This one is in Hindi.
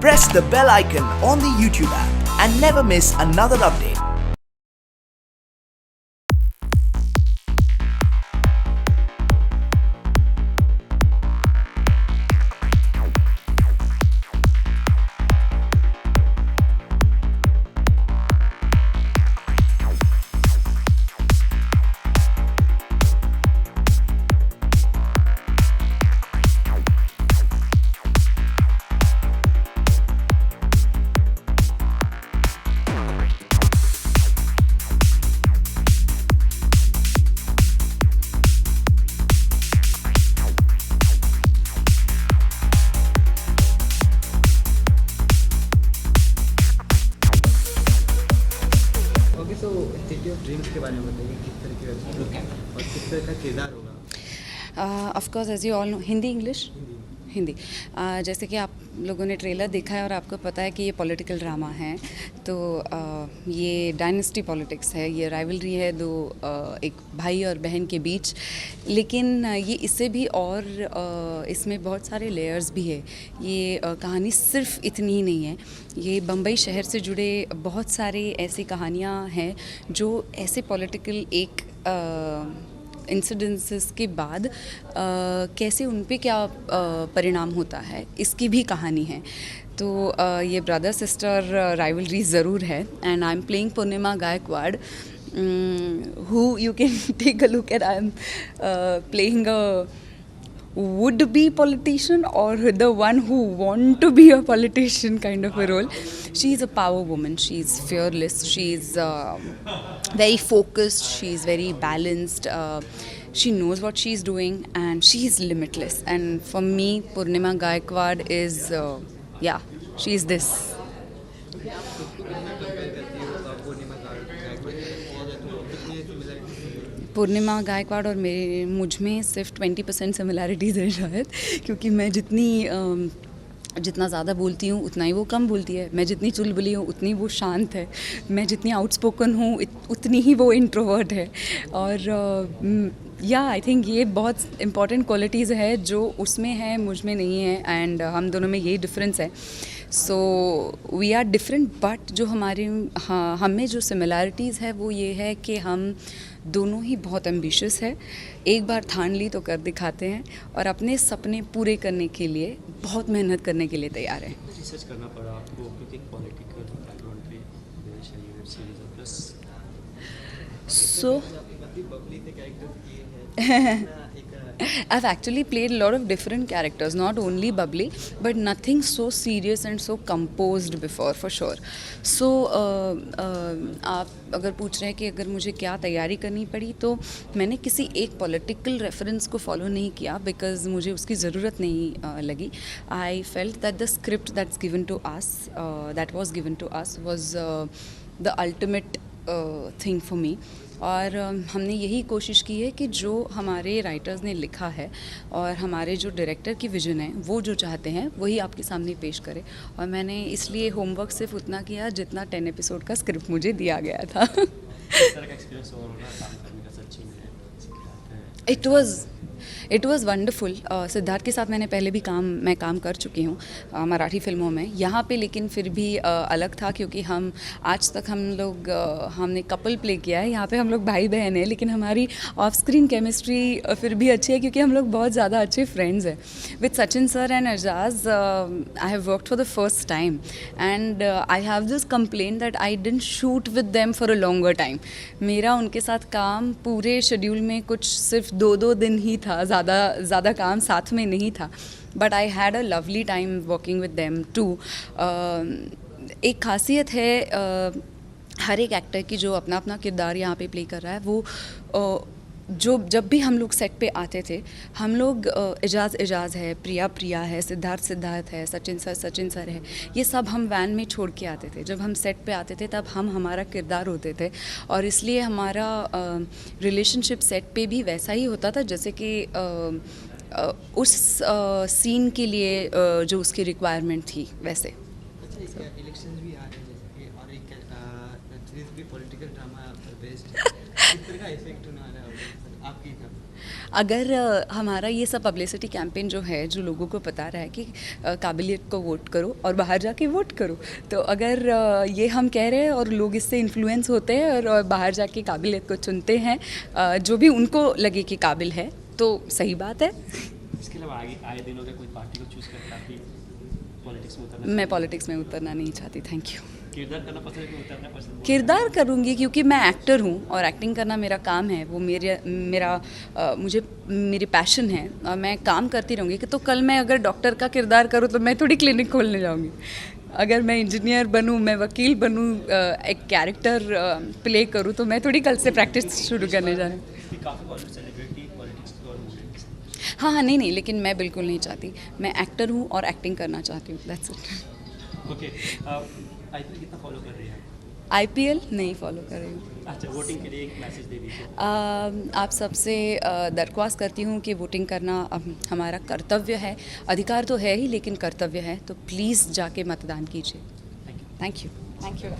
Press the bell icon on the YouTube app and never miss another update. तो सिटी ऑफ ड्रीम्स के बारे में बताइए, किस तरह की वेब सीरीज और किस तरह का किरदार होगा। Of course as you all know, Hindi English Hindi. जैसे कि आप लोगों ने ट्रेलर देखा है और आपको पता है कि ये पॉलिटिकल ड्रामा है। तो ये डायनेस्टी पॉलिटिक्स है, ये राइवलरी है दो एक भाई और बहन के बीच। लेकिन ये इससे भी और इसमें बहुत सारे लेयर्स भी है। ये कहानी सिर्फ इतनी ही नहीं है, ये बम्बई शहर से जुड़े बहुत सारे ऐसी कहानियाँ हैं जो ऐसे पॉलिटिकल एक इंसिडेंसेस के बाद कैसे उन पे क्या परिणाम होता है, इसकी भी कहानी है। तो ये ब्रदर सिस्टर राइवलरी ज़रूर है। And I am playing Purnima Gaikwad, who you can take a look at. I am playing a would-be politician or the one who want to be a politician kind of a role. She is a power woman. She is fearless. She is very focused. She is very balanced. She knows what she is doing and she is limitless. And for me, Purnima Gaikwad is, she is this. पूर्णिमा गायकवाड़ और मुझ में सिर्फ 20% सिमिलैरिटीज़ है शायद, क्योंकि मैं जितना ज़्यादा बोलती हूँ उतना ही वो कम बोलती है। मैं जितनी चुलबुली हूँ उतनी वो शांत है। मैं जितनी आउटस्पोकन हूँ उतनी ही वो इंट्रोवर्ट है। और आई थिंक ये बहुत इंपॉर्टेंट क्वालिटीज़ है जो उसमें है, मुझ में नहीं है। एंड हम दोनों में यही डिफरेंस है। So we are different, but जो हमें जो सिमिलैरिटीज़ है वो ये है कि हम दोनों ही बहुत एम्बिशियस है। एक बार ठान ली तो कर दिखाते हैं और अपने सपने पूरे करने के लिए बहुत मेहनत करने के लिए तैयार हैं। रिसर्च करना पड़ा आपको क्योंकि पॉलिटिकल बैकग्राउंड पे वेब सीरीज और प्लस सो बबली के कैरेक्टर्स किए हैं। I've actually played a lot of different characters, not only bubbly, but nothing so serious and so composed before, for sure. So, आप अगर पूछ रहे हैं कि अगर मुझे क्या तैयारी करनी पड़ी, तो मैंने किसी एक पॉलिटिकल रेफरेंस को फॉलो नहीं किया, बिकॉज मुझे उसकी ज़रूरत नहीं लगी। I felt that the script that's given to us, that was given to us was the ultimate thing for me. और हमने यही कोशिश की है कि जो हमारे राइटर्स ने लिखा है और हमारे जो डायरेक्टर की विज़न है वो जो चाहते हैं वही आपके सामने पेश करें। और मैंने इसलिए होमवर्क सिर्फ उतना किया जितना 10 एपिसोड का स्क्रिप्ट मुझे दिया गया था। It was wonderful. सिद्धार्थ के साथ मैंने पहले भी मैं काम कर चुकी हूँ मराठी फिल्मों में। यहाँ पे लेकिन फिर भी अलग था, क्योंकि हम आज तक हमने कपल प्ले किया है। यहाँ पे हम लोग भाई बहन हैं, लेकिन हमारी ऑफ स्क्रीन केमिस्ट्री फिर भी अच्छी है, क्योंकि हम लोग बहुत ज़्यादा अच्छे फ्रेंड्स हैं। With Sachin sir and Ejaz I have worked for the first time and I have this complain that I didn't shoot with them for a longer time. मेरा उनके साथ काम पूरे शेड्यूल में कुछ सिर्फ 2 दिन ही था, ज़्यादा काम साथ में नहीं था। But I had a lovely time working with them too. एक खासियत है हर एक एक्टर की जो अपना अपना किरदार यहाँ पे प्ले कर रहा है, वो जब भी हम लोग सेट पे आते थे, हम लोग एजाज है, प्रिया है, सिद्धार्थ है, सचिन सर है, ये सब हम वैन में छोड़ के आते थे। जब हम सेट पे आते थे तब हम हमारा किरदार होते थे, और इसलिए हमारा रिलेशनशिप सेट पे भी वैसा ही होता था जैसे कि उस सीन के लिए जो उसकी रिक्वायरमेंट थी वैसे। इलेक्शंस भी आ रहे हैं जैसे कि, और एक सीरीज भी पॉलिटिकल ड्रामा बेस्ड किस तरह का इफेक्ट होने वाला है आपकी तरफ? अगर हमारा ये सब पब्लिसिटी कैंपेन जो है, जो लोगों को बता रहा है कि काबिलियत को वोट करो और बाहर जाके वोट करो, तो अगर ये हम कह रहे हैं और लोग इससे इन्फ्लुएंस होते हैं और बाहर जाके काबिलियत को चुनते हैं जो भी उनको लगे कि काबिल है, तो सही बात है। इसके अलावा आगे आए दिनों में कोई पार्टी को चूज करके आप पॉलिटिक्स में उतरना? मैं पॉलिटिक्स में उतरना नहीं चाहती, थैंक यू। किरदार करना पसंद है कि उतरना पसंद है? किरदार करूँगी क्योंकि मैं एक्टर हूँ और एक्टिंग करना मेरा काम है, वो मेरी पैशन है और मैं काम करती रहूँगी। तो कल मैं अगर डॉक्टर का किरदार करूँ तो मैं थोड़ी क्लिनिक खोलने जाऊँगी। अगर मैं इंजीनियर बनूँ, मैं वकील बनूँ, एक कैरेक्टर प्ले करूँ, तो मैं थोड़ी कल से प्रैक्टिस शुरू करने जा रही हूँ। काफ़ी सेलिब्रिटी पॉलिटिक्स की ओर मूव है। हाँ, नहीं, लेकिन मैं बिल्कुल नहीं चाहती। मैं एक्टर हूँ और एक्टिंग करना चाहती हूँ, दैट्स इट। ओके, आईपीएल कितना फॉलो कर रही हैं? आईपीएल नहीं फॉलो कर रही हूँ। अच्छा, वोटिंग के लिए एक मैसेज दे दीजिए। आप सबसे दरख्वास्त करती हूँ कि वोटिंग करना हमारा कर्तव्य है, अधिकार तो है ही लेकिन कर्तव्य है, तो प्लीज़ जाके मतदान कीजिए। Thank you. Thank you.